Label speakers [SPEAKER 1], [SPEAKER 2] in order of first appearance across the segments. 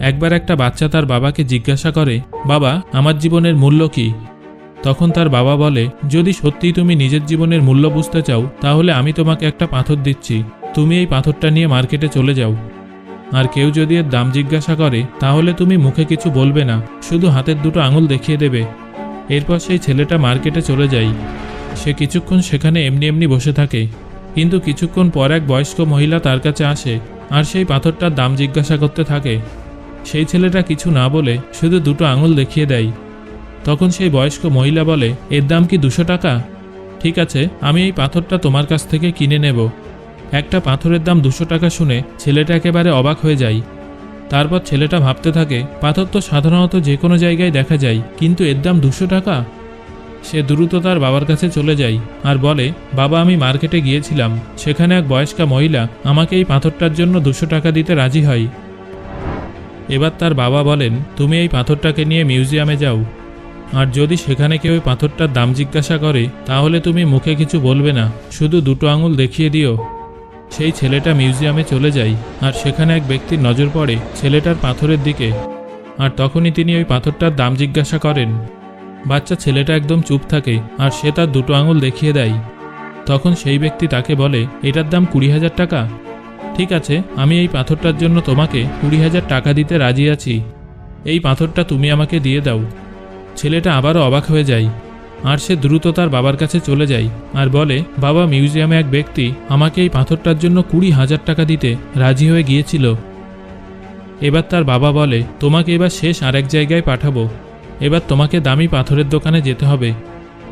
[SPEAKER 1] একবার একটা বাচ্চা তার বাবাকে জিজ্ঞাসা করে, বাবা, আমার জীবনের মূল্য কি? তখন তার বাবা বলে, যদি সত্যিই তুমি নিজের জীবনের মূল্য বুঝতে চাও তাহলে আমি তোমাকে একটা পাথর দিচ্ছি, তুমি এই পাথরটা নিয়ে মার্কেটে চলে যাও। আর কেউ যদি এর দাম জিজ্ঞাসা করে তাহলে তুমি মুখে কিছু বলবে না, শুধু হাতের দুটো আঙুল দেখিয়ে দেবে। এরপর সেই ছেলেটা মার্কেটে চলে যায়। সে কিছুক্ষণ সেখানে এমনি এমনি বসে থাকে, কিন্তু কিছুক্ষণ পর এক বয়স্ক মহিলা তার কাছে আসে আর সেই পাথরটার দাম জিজ্ঞাসা করতে থাকে। সেই ছেলেটা কিছু না বলে শুধু দুটো আঙুল দেখিয়ে দেয়। তখন সেই বয়স্ক মহিলা বলে, এর দাম কি 200 টাকা? ঠিক আছে, আমি এই পাথরটা তোমার কাছ থেকে কিনে নেব। একটা পাথরের দাম 200 টাকা শুনে ছেলেটা একেবারে অবাক হয়ে যায়। তারপর ছেলেটা ভাবতে থাকে, পাথর তো সাধারণত যে কোনো জায়গায় দেখা যায়, কিন্তু এর দাম 200 টাকা। সে দ্রুত তার বাবার কাছে চলে যায় আর বলে, বাবা, আমি মার্কেটে গিয়েছিলাম, সেখানে এক বয়স্কা মহিলা আমাকে এই পাথরটার জন্য 200 টাকা দিতে রাজি হয়। এবার তার বাবা বলেন, তুমি এই পাথরটাকে নিয়ে মিউজিয়ামে যাও, আর যদি সেখানে কেউ এই পাথরটার দাম জিজ্ঞাসা করে তাহলে তুমি মুখে কিছু বলবে না, শুধু দুটো আঙুল দেখিয়ে দিও। সেই ছেলেটা মিউজিয়ামে চলে যায় আর সেখানে এক ব্যক্তির নজর পড়ে ছেলেটার পাথরের দিকে, আর তখনই তিনি ওই পাথরটার দাম জিজ্ঞাসা করেন। বাচ্চা ছেলেটা একদম চুপ থাকে আর সে তার দুটো আঙুল দেখিয়ে দেয়। তখন সেই ব্যক্তি তাকে বলে, এটার দাম 20,000 টাকা। ঠিক আছে, আমি এই পাথরটার জন্য তোমাকে 20,000 টাকা দিতে রাজি আছি, এই পাথরটা তুমি আমাকে দিয়ে দাও। ছেলেটা আবারও অবাক হয়ে যায় আর সে দ্রুত তার বাবার কাছে চলে যায় আর বলে, বাবা, মিউজিয়ামে এক ব্যক্তি আমাকে এই পাথরটার জন্য 20,000 টাকা দিতে রাজি হয়ে গিয়েছিল। এবার তার বাবা বলে, তোমাকে এবার শেষ আরেক জায়গায় পাঠাবো, এবার তোমাকে দামি পাথরের দোকানে যেতে হবে,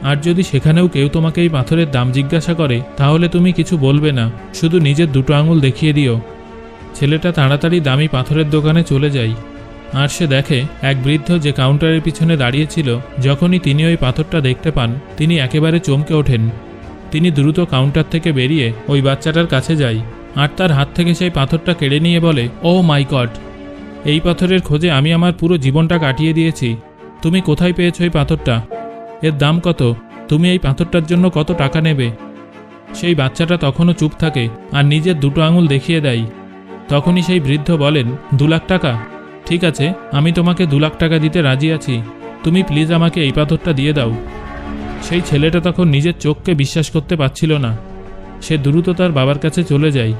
[SPEAKER 1] আর যদি সেখানেও কেউ তোমাকে এই পাথরের দাম জিজ্ঞাসা করে তাহলে তুমি কিছু বলবে না, শুধু নিজের দুটো আঙুল দেখিয়ে দিও। ছেলেটা তাড়াতাড়ি দামি পাথরের দোকানে চলে যায় আর সে দেখে এক বৃদ্ধ যে কাউন্টারের পিছনে দাঁড়িয়েছিল। যখনই তিনি ওই পাথরটা দেখতে পান তিনি একেবারে চমকে ওঠেন। তিনি দ্রুত কাউন্টার থেকে বেরিয়ে ওই বাচ্চাটার কাছে যায় আর তার হাত থেকে সেই পাথরটা কেড়ে নিয়ে বলে, ও মাই গড, এই পাথরের খোঁজে আমি আমার পুরো জীবনটা কাটিয়ে দিয়েছি, তুমি কোথায় পেয়েছো এই পাথরটা? এর দাম কত? তুমি এই পাথরটার জন্য কত টাকা নেবে? সেই বাচ্চাটা তখনও চুপ থাকে আর নিজের দুটো আঙুল দেখিয়ে দেয়। তখনই সেই বৃদ্ধ বলেন, 2 লাখ টাকা? ঠিক আছে, আমি তোমাকে 2 লাখ টাকা দিতে রাজি আছি, তুমি প্লিজ আমাকে এই পাথরটা দিয়ে দাও। সেই ছেলেটা তখন নিজের চোখকে বিশ্বাস করতে পারছিল না। সে দ্রুত তার বাবার কাছে চলে যায়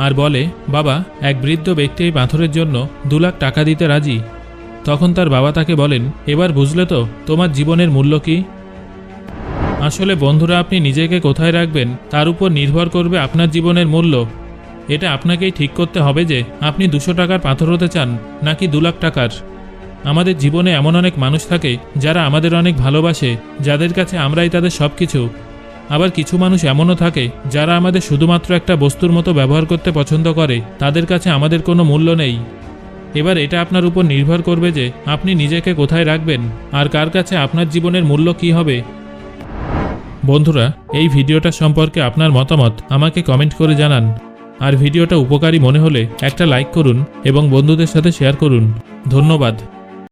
[SPEAKER 1] আর বলে, বাবা, এক বৃদ্ধ ব্যক্তি এই পাথরের জন্য 2 লাখ টাকা দিতে রাজি। তখন তার বাবা তাকে বলেন, এবার বুঝলে তো তোমার জীবনের মূল্য কি? আসলে বন্ধুরা, আপনি নিজেকে কোথায় রাখবেন তার উপর নির্ভর করবে আপনার জীবনের মূল্য। এটা আপনাকেই ঠিক করতে হবে যে আপনি 200 টাকার পাথর হতে চান নাকি 2 লাখ টাকার। আমাদের জীবনে এমন অনেক মানুষ থাকে যারা আমাদের অনেক ভালোবাসে, যাদের কাছে আমরাই তাদের সব কিছু। আবার কিছু মানুষ এমনও থাকে যারা আমাদের শুধুমাত্র একটা বস্তুর মতো ব্যবহার করতে পছন্দ করে, তাদের কাছে আমাদের কোনো মূল্য নেই। এবার এটা আপনার উপর নির্ভর করবে যে আপনি নিজেকে কোথায় রাখবেন আর কার কাছে আপনার জীবনের মূল্য কী হবে। বন্ধুরা, এই ভিডিওটা সম্পর্কে আপনার মতামত আমাকে কমেন্ট করে জানান, আর ভিডিওটা উপকারী মনে হলে একটা লাইক করুন এবং বন্ধুদের সাথে শেয়ার করুন। ধন্যবাদ।